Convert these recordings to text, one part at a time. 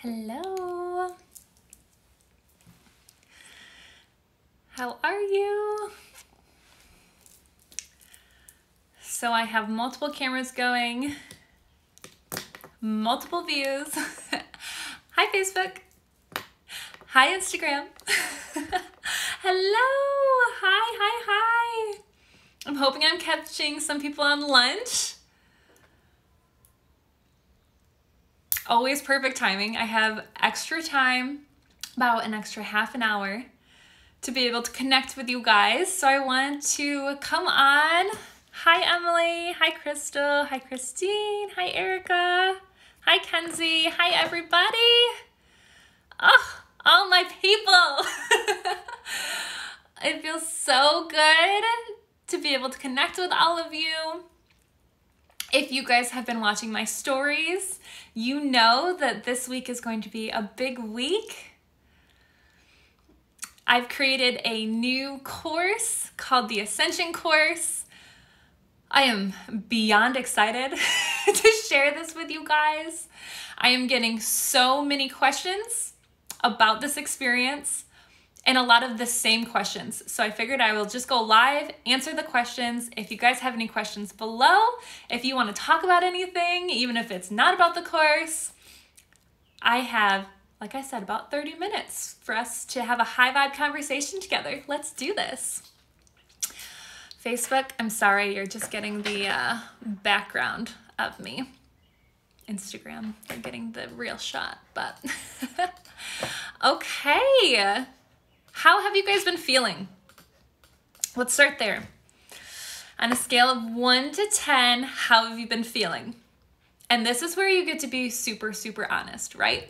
Hello. How are you? So I have multiple cameras going, multiple views. Hi, Facebook. Hi, Instagram. Hello. Hi. I'm hoping I'm catching some people on lunch. Always perfect timing. I have extra time, about an extra half an hour, to be able to connect with you guys. So I want to come on. Hi, Emily. Hi, Crystal. Hi, Christine. Hi, Erica. Hi, Kenzie. Hi, everybody. Oh, all my people. It feels so good to be able to connect with all of you. If you guys have been watching my stories, you know that this week is going to be a big week. I've created a new course called the Ascension Course. I am beyond excited to share this with you guys. I am getting so many questions about this experience and a lot of the same questions. So I figured I will just go live, answer the questions. If you guys have any questions below, if you want to talk about anything, even if it's not about the course, I have, like I said, about 30 minutes for us to have a high vibe conversation together. Let's do this. Facebook, I'm sorry, you're just getting the background of me. Instagram, you're getting the real shot, but okay. How have you guys been feeling? Let's start there. On a scale of 1 to 10, how have you been feeling? And this is where you get to be super, super honest, right?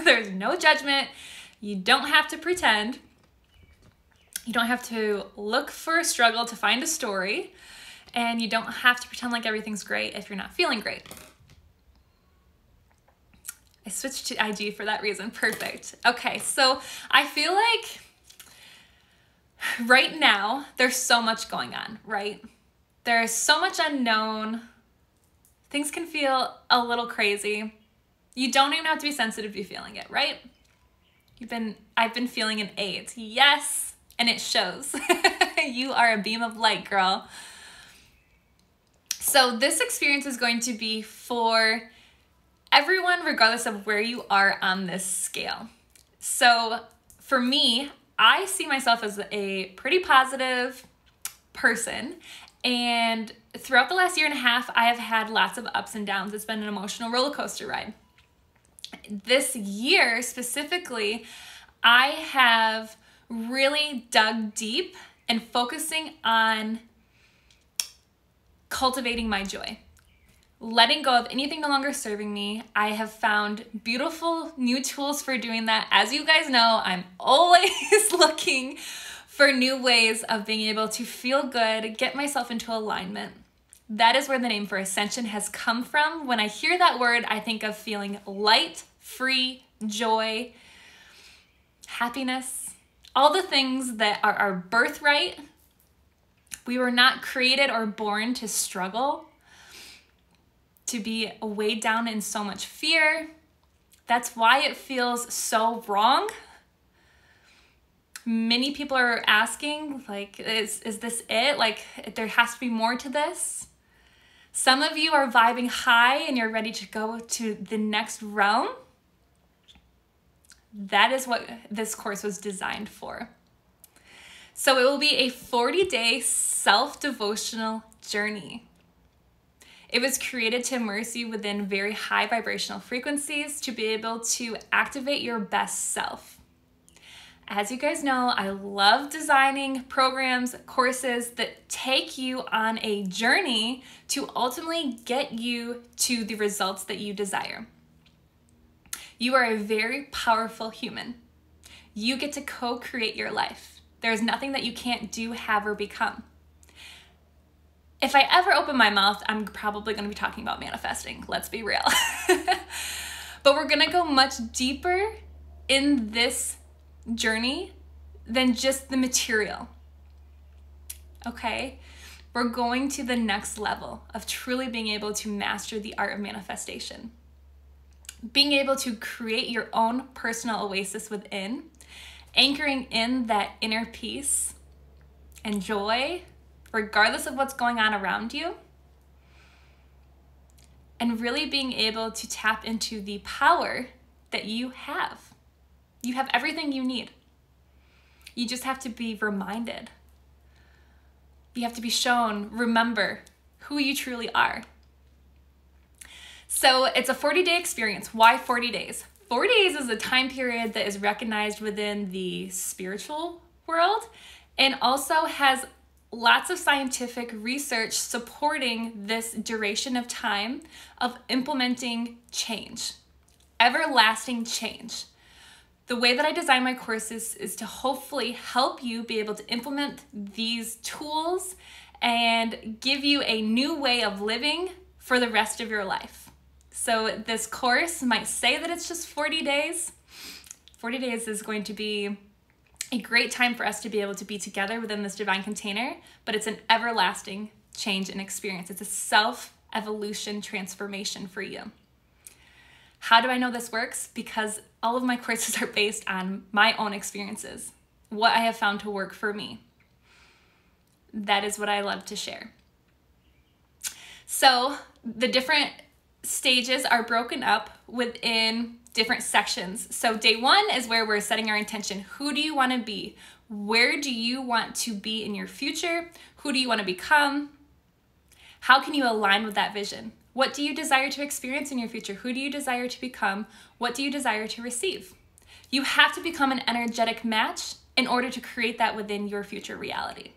There's no judgment. You don't have to pretend. You don't have to look for a struggle to find a story. And you don't have to pretend like everything's great if you're not feeling great. I switched to IG for that reason. Perfect. Okay, so I feel like right now, there's so much going on, right? There's so much unknown. Things can feel a little crazy. You don't even have to be sensitive to be feeling it, right? I've been feeling an 8. Yes, and it shows. You are a beam of light, girl. So this experience is going to be for everyone, regardless of where you are on this scale. So for me, I see myself as a pretty positive person, and throughout the last year and a half, I have had lots of ups and downs. It's been an emotional roller coaster ride. This year specifically, I have really dug deep and focusing on cultivating my joy. Letting go of anything no longer serving me. I have found beautiful new tools for doing that. As you guys know, I'm always looking for new ways of being able to feel good, get myself into alignment. That is where the name for Ascension has come from. When I hear that word, I think of feeling light, free, joy, happiness, all the things that are our birthright. We were not created or born to struggle, to be weighed down in so much fear. That's why it feels so wrong. Many people are asking, like, is this it? Like, there has to be more to this. Some of you are vibing high and you're ready to go to the next realm. That is what this course was designed for. So it will be a 40-day self-devotional journey. It was created to immerse you within very high vibrational frequencies to be able to activate your best self. As you guys know, I love designing programs, courses that take you on a journey to ultimately get you to the results that you desire. You are a very powerful human. You get to co-create your life. There's nothing that you can't do, have, or become. If I ever open my mouth, I'm probably going to be talking about manifesting. Let's be real. But we're going to go much deeper in this journey than just the material. Okay? We're going to the next level of truly being able to master the art of manifestation. being able to create your own personal oasis within, anchoring in that inner peace and joy, regardless of what's going on around you, and really being able to tap into the power that you have. You have everything you need. You just have to be reminded. You have to be shown, remember who you truly are. So it's a 40-day experience. Why 40 days? 40 days is a time period that is recognized within the spiritual world and also has lots of scientific research supporting this duration of time of implementing change, everlasting change. The way that I design my courses is to hopefully help you be able to implement these tools and give you a new way of living for the rest of your life. So this course might say that it's just 40 days. 40 days is going to be a great time for us to be able to be together within this divine container, but it's an everlasting change and experience. It's a self-evolution transformation for you. How do I know this works? Because all of my courses are based on my own experiences, what I have found to work for me. That is what I love to share. So the different stages are broken up within different sections. So day 1 is where we're setting our intention. Who do you want to be? Where do you want to be in your future? Who do you want to become? How can you align with that vision? What do you desire to experience in your future? Who do you desire to become? What do you desire to receive? You have to become an energetic match in order to create that within your future reality.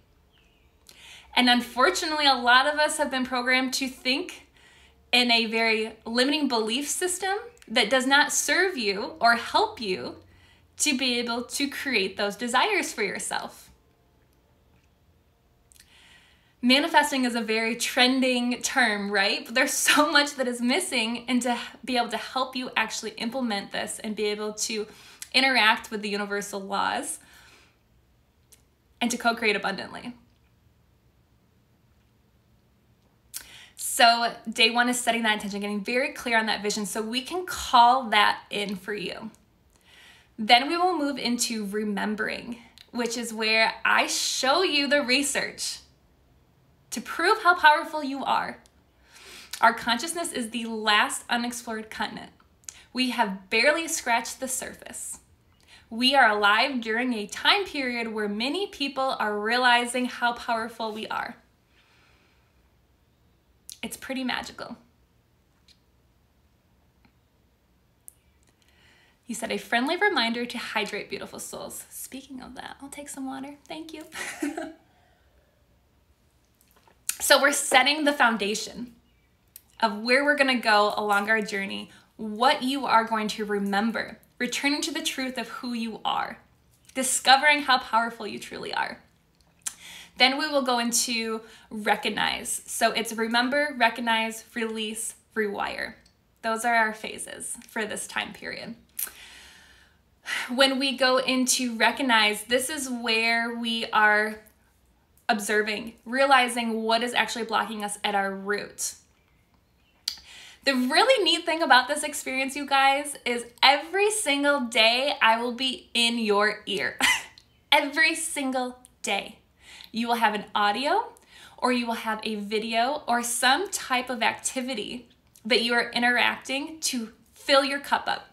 And unfortunately, a lot of us have been programmed to think in a very limiting belief system that does not serve you or help you to be able to create those desires for yourself. Manifesting is a very trending term, right? But there's so much that is missing, and to be able to help you actually implement this and be able to interact with the universal laws and to co-create abundantly. So day 1 is setting that intention, getting very clear on that vision so we can call that in for you. Then we will move into remembering, which is where I show you the research to prove how powerful you are. Our consciousness is the last unexplored continent. We have barely scratched the surface. We are alive during a time period where many people are realizing how powerful we are. It's pretty magical. You said a friendly reminder to hydrate, beautiful souls. Speaking of that, I'll take some water. Thank you. So we're setting the foundation of where we're going to go along our journey, what you are going to remember, returning to the truth of who you are, discovering how powerful you truly are. Then we will go into recognize. So it's remember, recognize, release, rewire. Those are our phases for this time period. When we go into recognize, this is where we are observing, realizing what is actually blocking us at our root. The really neat thing about this experience, you guys, is every single day I will be in your ear. Every single day. You will have an audio, or you will have a video, or some type of activity that you are interacting to fill your cup up.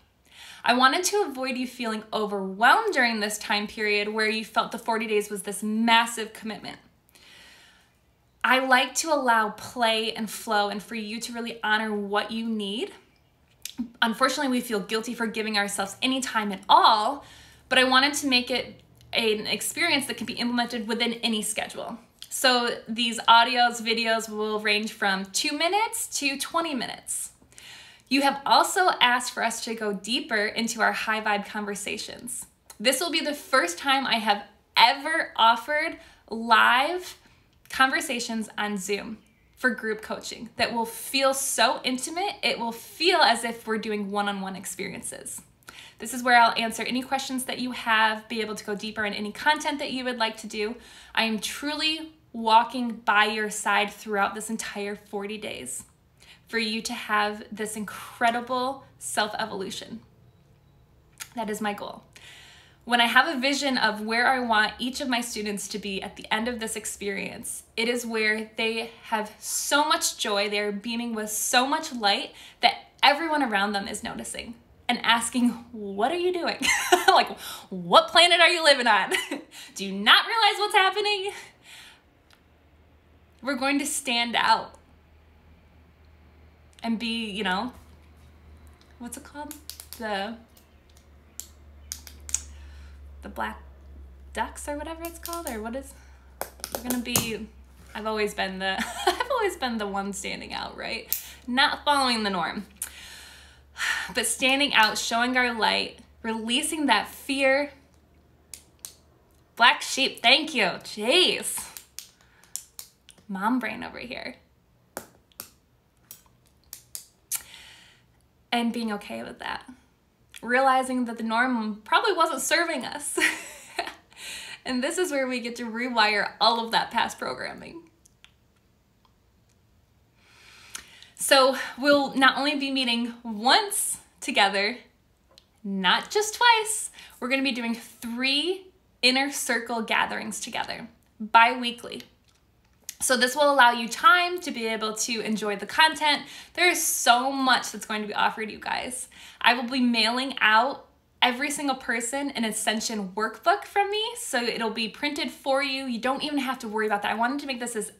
I wanted to avoid you feeling overwhelmed during this time period where you felt the 40 days was this massive commitment. I like to allow play and flow and for you to really honor what you need. Unfortunately, we feel guilty for giving ourselves any time at all, but I wanted to make it an experience that can be implemented within any schedule. So these audios, videos will range from 2 minutes to 20 minutes. You have also asked for us to go deeper into our high vibe conversations. This will be the first time I have ever offered live conversations on Zoom for group coaching that will feel so intimate. It will feel as if we're doing one-on-one experiences. This is where I'll answer any questions that you have, be able to go deeper in any content that you would like to do. I am truly walking by your side throughout this entire 40 days. for you to have this incredible self-evolution. That is my goal. When I have a vision of where I want each of my students to be at the end of this experience, it is where they have so much joy, they're beaming with so much light that everyone around them is noticing and asking, what are you doing? Like, what planet are you living on? Do you not realize what's happening? We're going to stand out and be, you know, what's it called? The black ducks or whatever it's called, or what is, we're gonna be, I've always been the one standing out, right? Not following the norm, but standing out, showing our light, releasing that fear. Black sheep, thank you. Jeez. Mom brain over here. And being okay with that. Realizing that the norm probably wasn't serving us. And this is where we get to rewire all of that past programming. So we'll not only be meeting once together, not just twice, we're going to be doing 3 inner circle gatherings together bi-weekly. So this will allow you time to be able to enjoy the content. There is so much that's going to be offered you guys. I will be mailing out every single person an Ascension workbook from me, so it'll be printed for you. You don't even have to worry about that. I wanted to make this as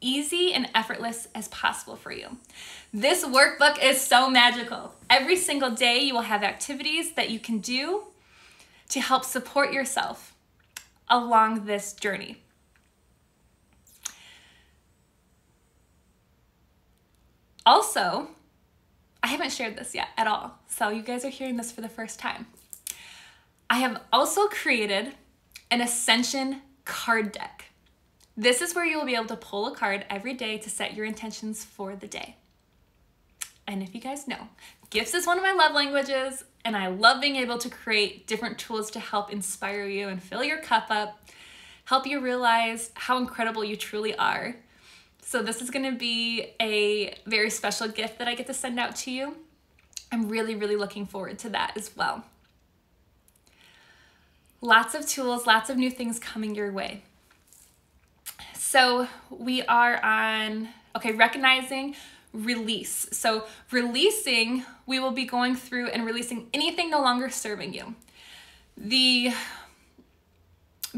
easy and effortless as possible for you. This workbook is so magical. Every single day you will have activities that you can do to help support yourself along this journey. Also, I haven't shared this yet at all, so you guys are hearing this for the first time. I have also created an Ascension card deck. This is where you will be able to pull a card every day to set your intentions for the day. And if you guys know, gifts is one of my love languages, and I love being able to create different tools to help inspire you and fill your cup up, help you realize how incredible you truly are. So this is gonna be a very special gift that I get to send out to you. I'm really, really looking forward to that as well. Lots of tools, lots of new things coming your way. So we are on, okay, recognizing, release. So releasing, we will be going through and releasing anything no longer serving you.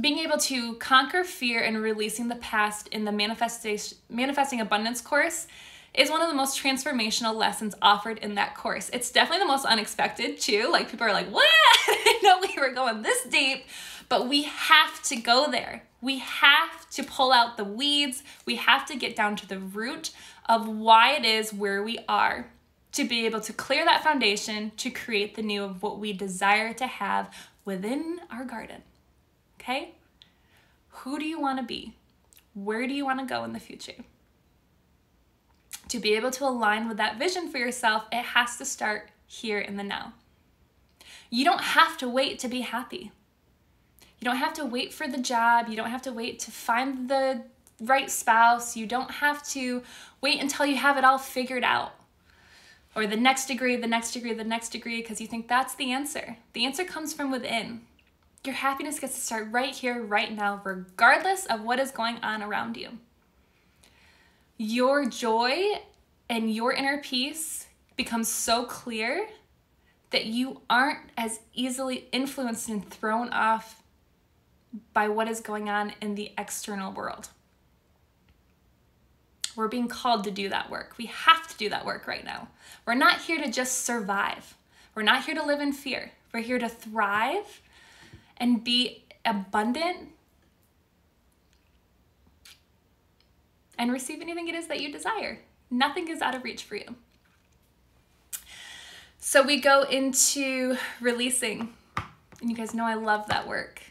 Being able to conquer fear and releasing the past in the Manifesting Abundance course is one of the most transformational lessons offered in that course. It's definitely the most unexpected too. Like, people are like, what? I didn't know we were going this deep, but we have to go there. We have to pull out the weeds. We have to get down to the root of why it is where we are, to be able to clear that foundation to create the new of what we desire to have within our garden. Okay? Who do you want to be? Where do you want to go in the future? To be able to align with that vision for yourself, it has to start here in the now. You don't have to wait to be happy. You don't have to wait for the job. You don't have to wait to find the right spouse. You don't have to wait until you have it all figured out. Or the next degree, the next degree, the next degree, because you think that's the answer. The answer comes from within. Your happiness gets to start right here, right now, regardless of what is going on around you. Your joy and your inner peace becomes so clear that you aren't as easily influenced and thrown off by what is going on in the external world. We're being called to do that work. We have to do that work right now. We're not here to just survive. We're not here to live in fear. We're here to thrive and be abundant and receive anything it is that you desire. Nothing is out of reach for you. So we go into releasing, and you guys know I love that work.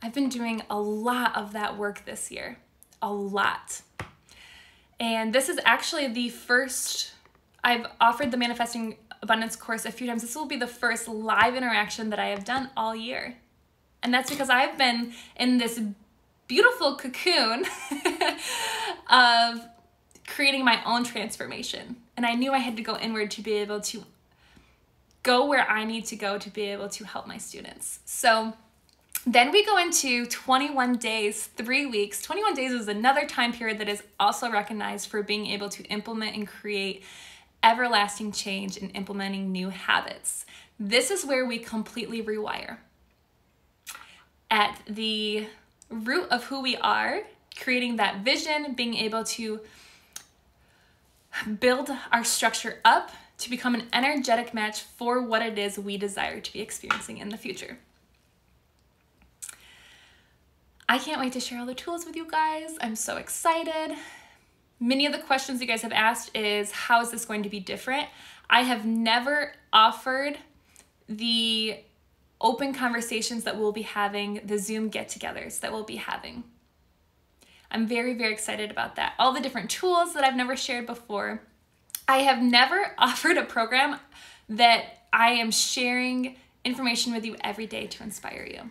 I've been doing a lot of that work this year, a lot. And this is actually the first, I've offered the Manifesting Abundance course a few times. This will be the first live interaction that I have done all year. And that's because I've been in this beautiful cocoon of creating my own transformation. And I knew I had to go inward to be able to go where I need to go to be able to help my students. So then we go into 21 days, 3 weeks. 21 days is another time period that is also recognized for being able to implement and create everlasting change and implementing new habits. This is where we completely rewire. At the root of who we are, creating that vision, being able to build our structure up to become an energetic match for what it is we desire to be experiencing in the future. I can't wait to share all the tools with you guys. I'm so excited. Many of the questions you guys have asked is, how is this going to be different? I have never offered the open conversations that we'll be having, the Zoom get-togethers that we'll be having. I'm very, very excited about that. All the different tools that I've never shared before. I have never offered a program that I am sharing information with you every day to inspire you.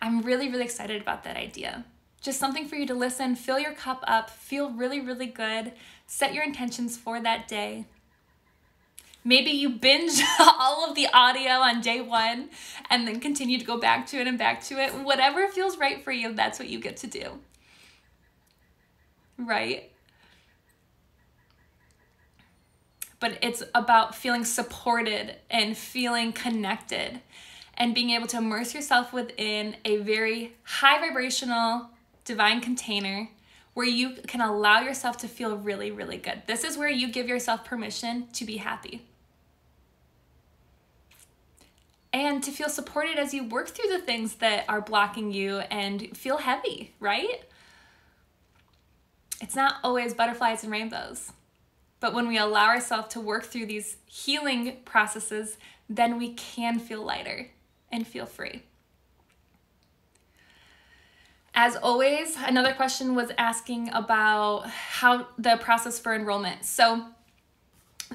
I'm really, really excited about that idea. Just something for you to listen, fill your cup up, feel really, really good, set your intentions for that day. Maybe you binge all of the audio on day one and then continue to go back to it and back to it. Whatever feels right for you, that's what you get to do. Right? But it's about feeling supported and feeling connected and being able to immerse yourself within a very high vibrational divine container where you can allow yourself to feel really, really good. This is where you give yourself permission to be happy and to feel supported as you work through the things that are blocking you and feel heavy, right? It's not always butterflies and rainbows, but when we allow ourselves to work through these healing processes, then we can feel lighter and feel free. As always, another question was asking about how the process for enrollment. So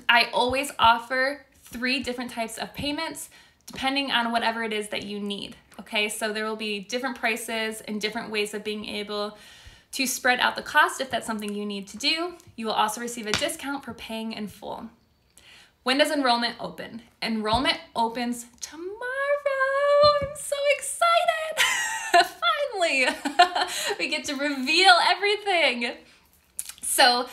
I always offer 3 different types of payments depending on whatever it is that you need. Okay, so there will be different prices and different ways of being able to spread out the cost if that's something you need to do. You will also receive a discount for paying in full. When does enrollment open? Enrollment opens tomorrow. I'm so excited. Finally, we get to reveal everything. So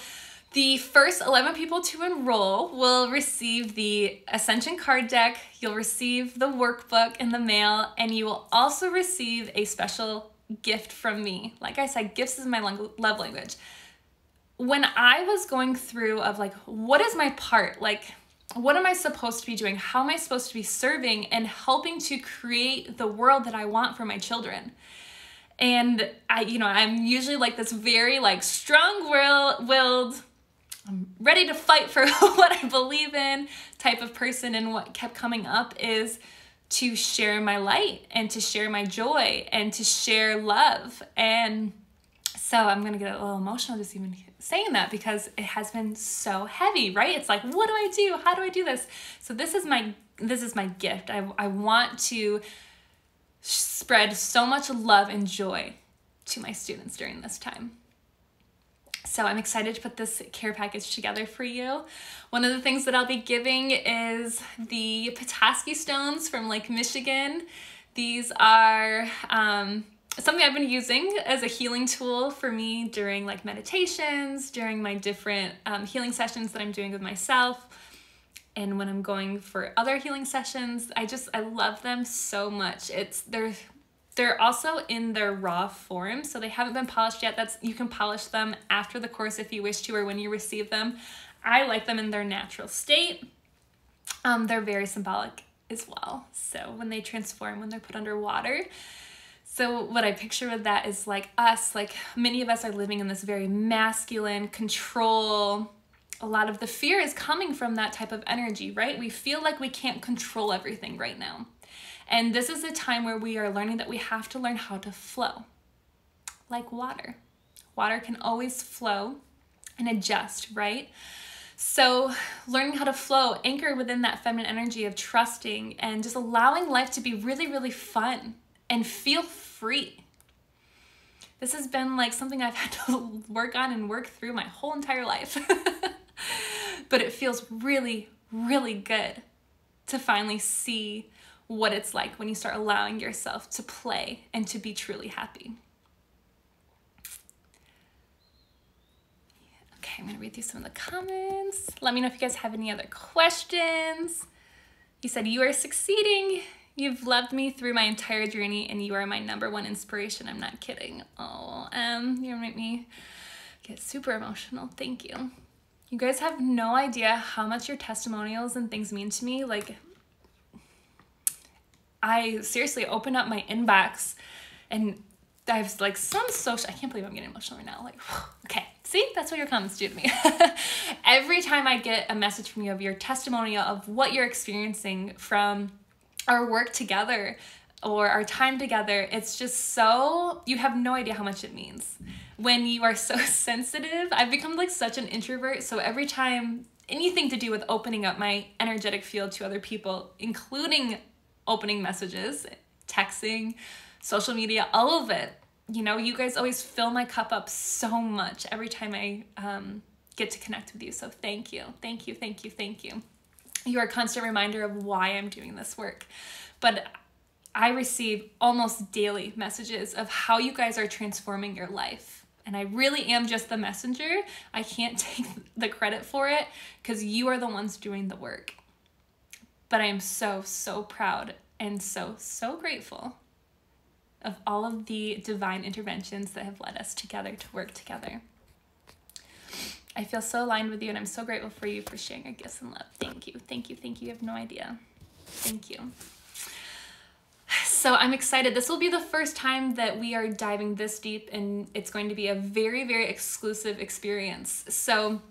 the first 11 people to enroll will receive the Ascension card deck. You'll receive the workbook in the mail, and you will also receive a special gift from me. Like I said, gifts is my love language. When I was going through of like, what is my part? Like, what am I supposed to be doing? How am I supposed to be serving and helping to create the world that I want for my children? And I'm usually like this very like strong-willed, I'm ready to fight for what I believe in type of person. And what kept coming up is to share my light and to share my joy and to share love. And so I'm going to get a little emotional just even saying that because it has been so heavy, right? It's like, what do I do? How do I do this? So this is my gift. I want to spread so much love and joy to my students during this time. So I'm excited to put this care package together for you. One of the things that I'll be giving is the Petoskey stones from Lake Michigan. These are something I've been using as a healing tool for me during like meditations, during my different healing sessions that I'm doing with myself, and when I'm going for other healing sessions. I love them so much. They're also in their raw form, so they haven't been polished yet. You can polish them after the course if you wish to, or when you receive them. I like them in their natural state. They're very symbolic as well. So when they transform, when they're put under water. So what I picture with that is like us, like many of us are living in this very masculine control. A lot of the fear is coming from that type of energy, right? We feel like we can't control everything right now. And this is a time where we are learning that we have to learn how to flow, like water. Water can always flow and adjust, right? So learning how to flow, anchor within that feminine energy of trusting and just allowing life to be really, really fun and feel free. This has been like something I've had to work on and work through my whole entire life. But it feels really, really good to finally see what it's like when you start allowing yourself to play and to be truly happy. Okay, I'm gonna read through some of the comments. Let me know if you guys have any other questions. You said, you are succeeding. You've loved me through my entire journey and you are my #1 inspiration. I'm not kidding. Oh, you make me get super emotional. Thank you. You guys have no idea how much your testimonials and things mean to me. Like, I seriously open up my inbox and I have like some social, I can't believe I'm getting emotional right now. Like, okay, see, that's what your comments do to me. Every time I get a message from you of your testimonial of what you're experiencing from our work together or our time together, it's just so, you have no idea how much it means. When you are so sensitive, I've become like such an introvert. So every time anything to do with opening up my energetic field to other people, including opening messages, texting, social media, all of it, you know, you guys always fill my cup up so much every time I get to connect with you. So thank you, thank you, thank you, thank you. You are a constant reminder of why I'm doing this work. But I receive almost daily messages of how you guys are transforming your life. And I really am just the messenger. I can't take the credit for it because you are the ones doing the work. But I am so, so proud and so, so grateful of all of the divine interventions that have led us together to work together. I feel so aligned with you and I'm so grateful for you for sharing your gifts and love. Thank you, thank you, thank you. You have no idea. Thank you. So I'm excited. This will be the first time that we are diving this deep and it's going to be a very, very exclusive experience. So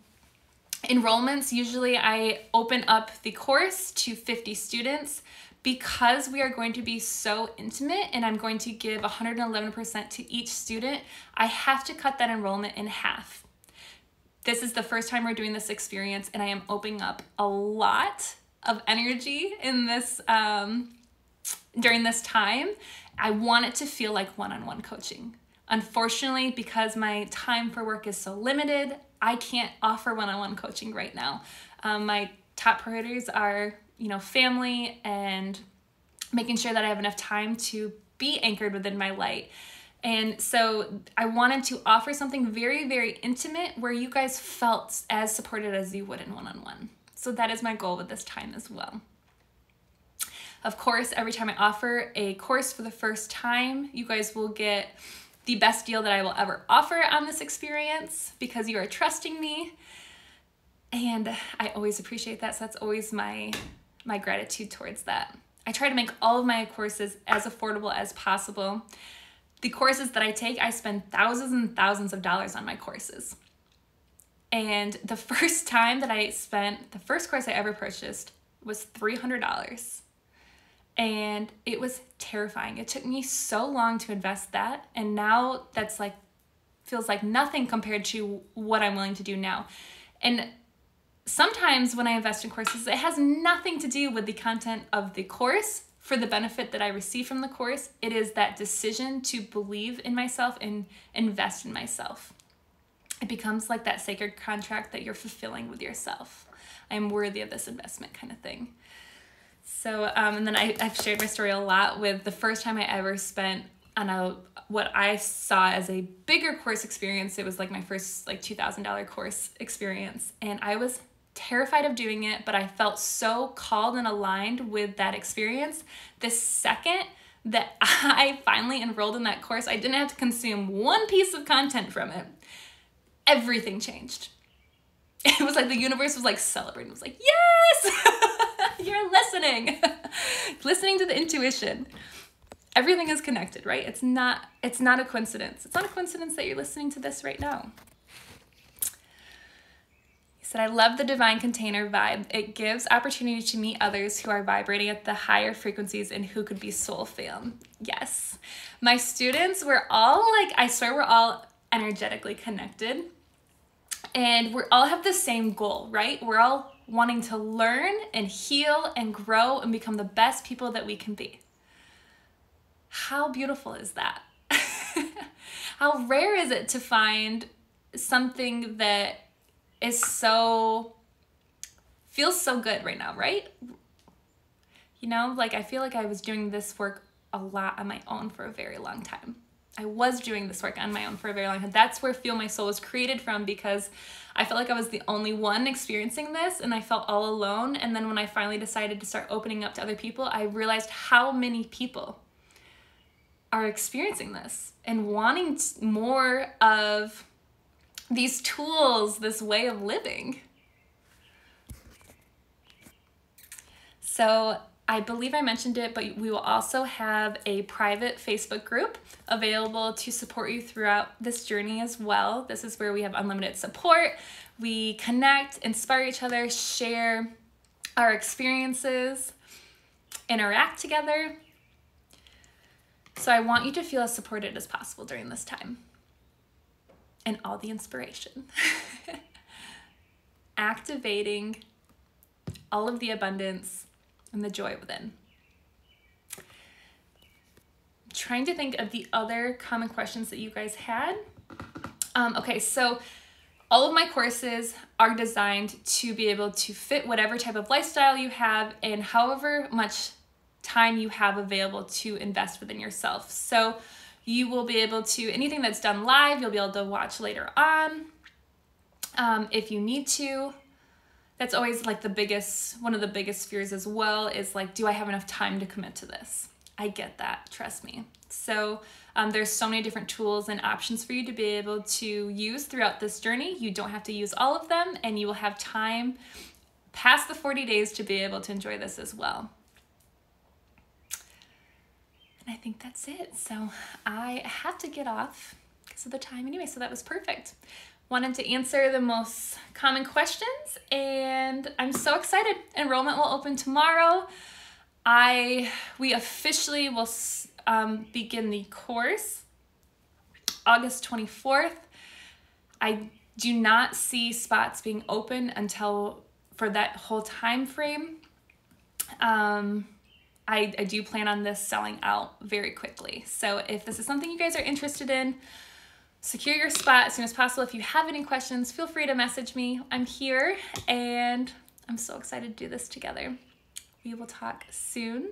enrollments, usually I open up the course to 50 students because we are going to be so intimate and I'm going to give 111% to each student. I have to cut that enrollment in half. This is the first time we're doing this experience and I am opening up a lot of energy in this during this time. I want it to feel like one-on-one coaching. Unfortunately, because my time for work is so limited, I can't offer one-on-one coaching right now. My top priorities are, you know, family and making sure that I have enough time to be anchored within my light. And so I wanted to offer something very, very intimate where you guys felt as supported as you would in one-on-one. So that is my goal with this time as well. Of course, every time I offer a course for the first time, you guys will get the best deal that I will ever offer on this experience because you are trusting me. And I always appreciate that. So that's always my gratitude towards that. I try to make all of my courses as affordable as possible. The courses that I take, I spend thousands and thousands of dollars on my courses. And the first time that I spent, the first course I ever purchased was $300. And it was terrifying. It took me so long to invest that. And now that's like, feels like nothing compared to what I'm willing to do now. And sometimes when I invest in courses, it has nothing to do with the content of the course for the benefit that I receive from the course. It is that decision to believe in myself and invest in myself. It becomes like that sacred contract that you're fulfilling with yourself. I am worthy of this investment kind of thing. So, and then I've shared my story a lot with the first time I ever spent on what I saw as a bigger course experience. It was like my first like $2,000 course experience. And I was terrified of doing it, but I felt so called and aligned with that experience. The second that I finally enrolled in that course, I didn't have to consume one piece of content from it. Everything changed. It was like the universe was like celebrating. It was like, yes! You're listening. Listening to the intuition. Everything is connected, right? It's not a coincidence. It's not a coincidence that you're listening to this right now. He said, I love the divine container vibe. It gives opportunity to meet others who are vibrating at the higher frequencies and who could be soul fam. Yes. My students were all like, I swear we're all energetically connected. And we all have the same goal, right? We're all wanting to learn and heal and grow and become the best people that we can be. How beautiful is that? How rare is it to find something that is feels so good right now, right? You know, like I feel like I was doing this work a lot on my own for a very long time. I was doing this work on my own for a very long time. That's where Feel My Soul was created from, because I felt like I was the only one experiencing this and I felt all alone. And then when I finally decided to start opening up to other people, I realized how many people are experiencing this and wanting more of these tools, this way of living. So I believe I mentioned it, but we will also have a private Facebook group available to support you throughout this journey as well. This is where we have unlimited support. We connect, inspire each other, share our experiences, interact together. So I want you to feel as supported as possible during this time and all the inspiration. Activating all of the abundance and the joy within. Trying to think of the other common questions that you guys had. Okay, so all of my courses are designed to be able to fit whatever type of lifestyle you have and however much time you have available to invest within yourself. So you will be able to, anything that's done live, you'll be able to watch later on if you need to. That's always like one of the biggest fears as well, is like, do I have enough time to commit to this? I get that, trust me. So there's so many different tools and options for you to be able to use throughout this journey. You don't have to use all of them, and you will have time past the 40 days to be able to enjoy this as well. And I think that's it. So I have to get off because of the time anyway, so that was perfect. Wanted to answer the most common questions, and I'm so excited. Enrollment will open tomorrow. We officially will begin the course August 24th. I do not see spots being open until for that whole time frame. I do plan on this selling out very quickly. So if this is something you guys are interested in, secure your spot as soon as possible. If you have any questions, feel free to message me. I'm here, and I'm so excited to do this together. We will talk soon.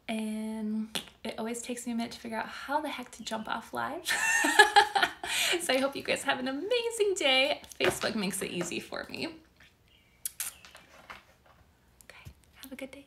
And it always takes me a minute to figure out how the heck to jump off live. So I hope you guys have an amazing day. Facebook makes it easy for me. Okay, have a good day.